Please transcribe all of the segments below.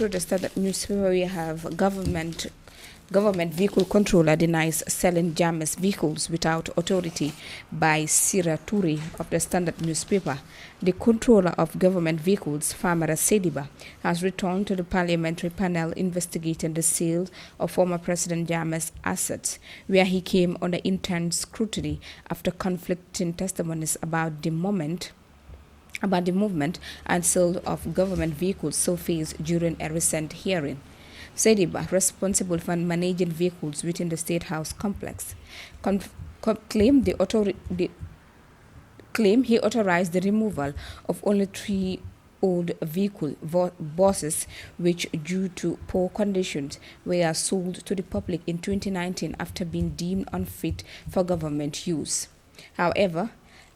through the Standard newspaper, we have government vehicle controller denies selling Jammeh'S vehicles without authority by Sira Turi of the Standard newspaper. The controller of government vehicles, Famara Sediba, has returned to the parliamentary panel investigating the sale of former President Jammeh'S assets, where he came under intense scrutiny after conflicting testimonies about the movement and sale of government vehicles surfaced during a recent hearing. Sediba, responsible for managing vehicles within the State House complex, claimed he authorized the removal of only 3 old vehicle buses which, due to poor conditions, were sold to the public in 2019 after being deemed unfit for government use. However,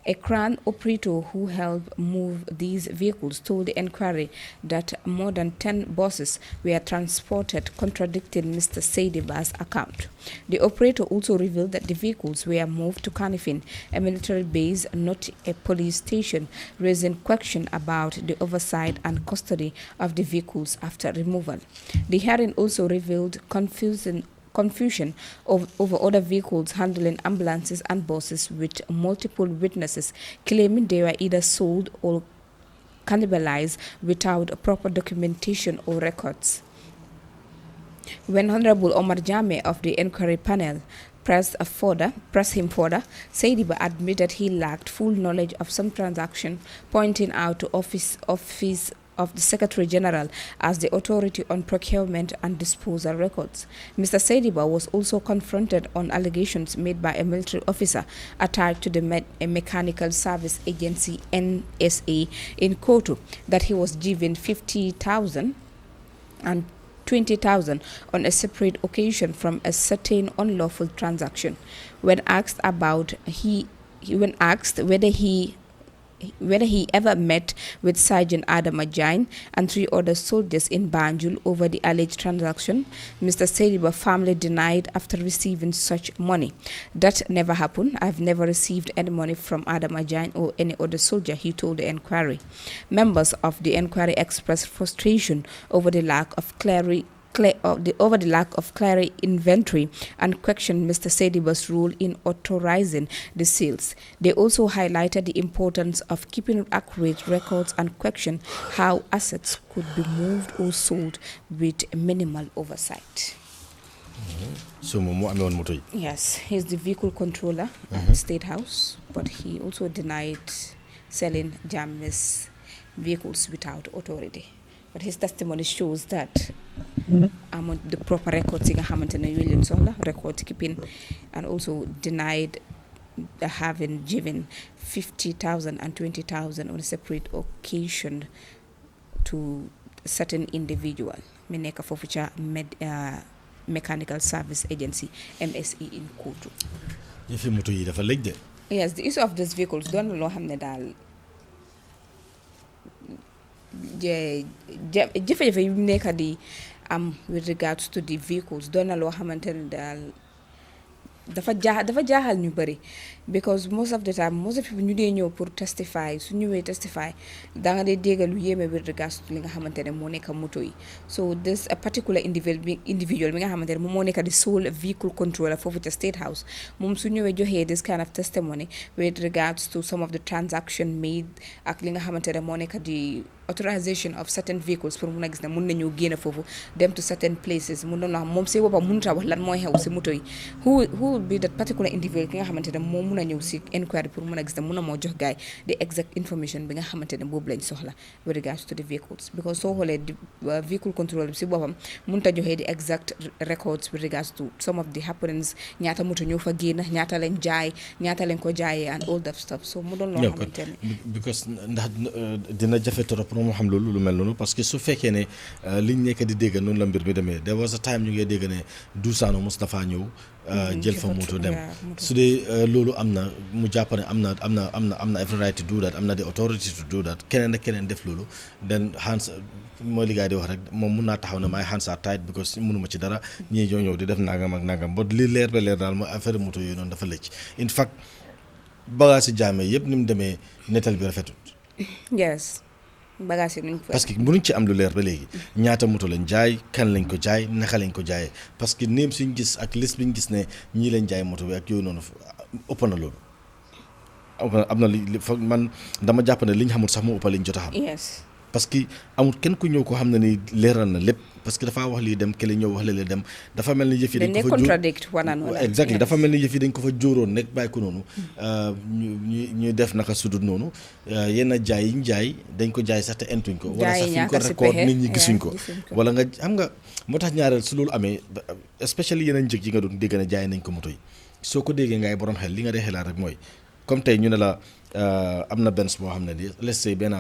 a crane operator who helped move these vehicles told the inquiry that more than 10 buses were transported, contradicting Mr. Sediba's account. The operator also revealed that the vehicles were moved to Kanifing, a military base, not a police station, raising questions about the oversight and custody of the vehicles after removal. The hearing also revealed confusion over other vehicles handling ambulances and buses, with multiple witnesses claiming they were either sold or cannibalized without proper documentation or records. When Honorable Omar Jammeh of the inquiry panel pressed him further, Sediba admitted he lacked full knowledge of some transaction, pointing out to office of the Secretary General as the authority on procurement and disposal records. Mr. Sediba was also confronted on allegations made by a military officer attached to the Mechanical Service Agency NSA in Kotu that he was given 50,000 and 20,000 on a separate occasion from a certain unlawful transaction. When asked whether he ever met with Sergeant Adam Ajain and 3 other soldiers in Banjul over the alleged transaction, Mr. Sediba firmly denied after receiving such money. That never happened. I've never received any money from Adam Ajain or any other soldier, he told the inquiry. Members of the inquiry expressed frustration over the lack of clarity inventory and questioned Mr. Sediba's role in authorizing the sales. They also highlighted the importance of keeping accurate records and questioned how assets could be moved or sold with minimal oversight. So, yes, he's the vehicle controller at the State House, but he also denied selling Jammeh'S vehicles without authority. But his testimony shows that the proper records in record keeping, and also denied having given 50,000 and 20,000 on a separate occasion to certain individual. Meneka Forfeiture Mechanical Service Agency MSE in Kotu. Yes, the issue of these vehicles don't know how jafe-jafe yu nekk di am with regards to the vehicles doon na loo xamante ne daal dafa jaaxal ñu bëri, because most of the time most of people ñu dee ñëw pour testify, su ñëwee testify da nga dee dégg lu yéeme with regards to li nga xamante ne moo nekk moto yi. So this a particular individual bi nga xamante ne moom moo nekk di sole vehicle controller foofu ca State House, moom su ñëwee joxee this kind of testimony with regards to some of the transaction made ak li nga xamante ne moo nekk di authorization of certain vehicles pour mun a gis ne mun nañu génn foofu dem to certain places mun na wax moom si boppam mënut a wax lan mooy xew si moto yi. Who will be that particular individual ki nga xamante ne moom mun a ñëw si inquiry pour mun a gis ne mun na moo jox gaay the exact information bi nga xamante ne boobu lañ soxla with regards to the vehicles, because soo xoolee vehicle control si boppam mënut a joxee the exact records with regards to some of the happenings, ñaata moto ñoo fa génn, ñaata lañ jaay, ñaata lañ ko jaayee and all that stuff. So mu doon loo xamante ne because ndax dina jafe trop mo xam loolu lu mel noonu, parce que su fekkee ne liñ nekk di dégg noonu la mbir mi demee. There was a time ñu ngi dégg ne Dusaano mos dafa ñëw jël fa moto dem. Su dee loolu am na mu jàpp ne am na every right to do that, am na the authority to do that, keneen ak keneen def loolu, then hands mooy li gaa di wax rek moom mun naa taxaw ne my hands are tied because mënuma ci dara, ñii ñëw di def nangam ak nangam. But li leer ba leer daal mooy affaire moto yooyu noonu dafa lëcc. In fact bagage si Jammeh yëpp ni mu demee nettal bi rafetut. Yes. bagage yi nuñ fa. parce que mënuñ ci am lu leer ba léegi ñaata moto lañ jaay kan lañ ko jaay naka lañ ko jaayee parce que néem suñ gis ak liste bi ñu gis ne ñii lañ jaay moto bi ak yooyu noonu ëpp na loolu am na li foog man dama jàpp ne li ñu xamul sax moo ëpp liñ jot a xam. yes. parce que amul kenn ku ñëw koo xam ne ni leeral na lépp parce que dafaa wax lii dem kële ñëw wax lee dem dafa mel ni yëf yi dañ ko fa contradict one another. exactly dafa mel ni yëf yi dañ ko fa jóoroon nekk bàyyi ko noonu ñu def naka sudut noonu yenn jaay yi ñu jaay dañ ko jaay sax te entuñ ko wala sax fi ñu ko record nit ñi gisuñ ko wala nga xam nga moo tax ñaareel su loolu amee especially yeneen njëg yi nga doon dégg ne jaay nañ ko moto yi soo ko déggee ngay borom xel li nga dee xelaat rek mooy comme tey ñu ne la am na Benz boo xam ne ni let's say benn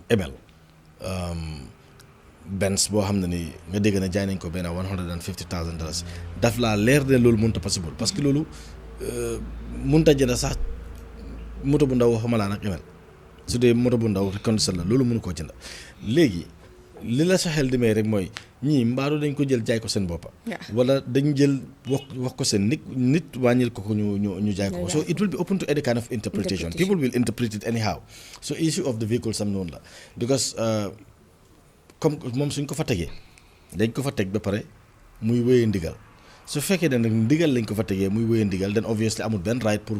ML Benz boo xam ne ni nga dégg ne jaay nañ ko benn $150,000 daf laa leer ne loolu mënut a possible parce que loolu mënut a jënd sax moto bu ndaw waxuma laa nag ML su dee moto bu ndaw condition la loolu mënu koo jënd léegi li la sa xel di may rek mooy ñii mbaaru dañ ko jël jaay ko seen boppa wala dañ jël wax ko seen nit wàññil ko ñu jaay ko so it will be open to any kind of interpretation people will interpret it anyhow so issue of the vehicle sam noonu la because comme moom suñ ko fa tegee dañ ko fa teg ba pare muy wéyee ndigal su fekkee ne nag ndigal lañ ko fa tegee muy wéyee ndigal then obviously amul benn right pour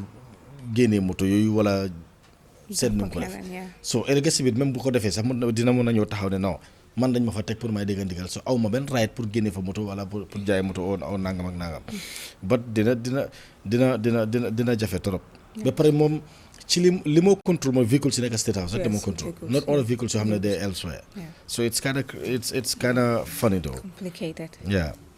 génnee moto yooyu wala seet nu mu ko def so ëllëg si biir même bu ko defee sax dina mën a ñëw taxaw ne non man dañ ma fa teg pour may dégg ndigal so aw ma benn right pour génne fa moto wala pour jaay moto oo nangam ak nangam but dina jafe trop ba pare moom ci li moo contrôle mooy véhicule si nekk state house rek moo contrôle not all vehicles yoo xam ne they elsewhere so it's kind of funny though complicated. yeah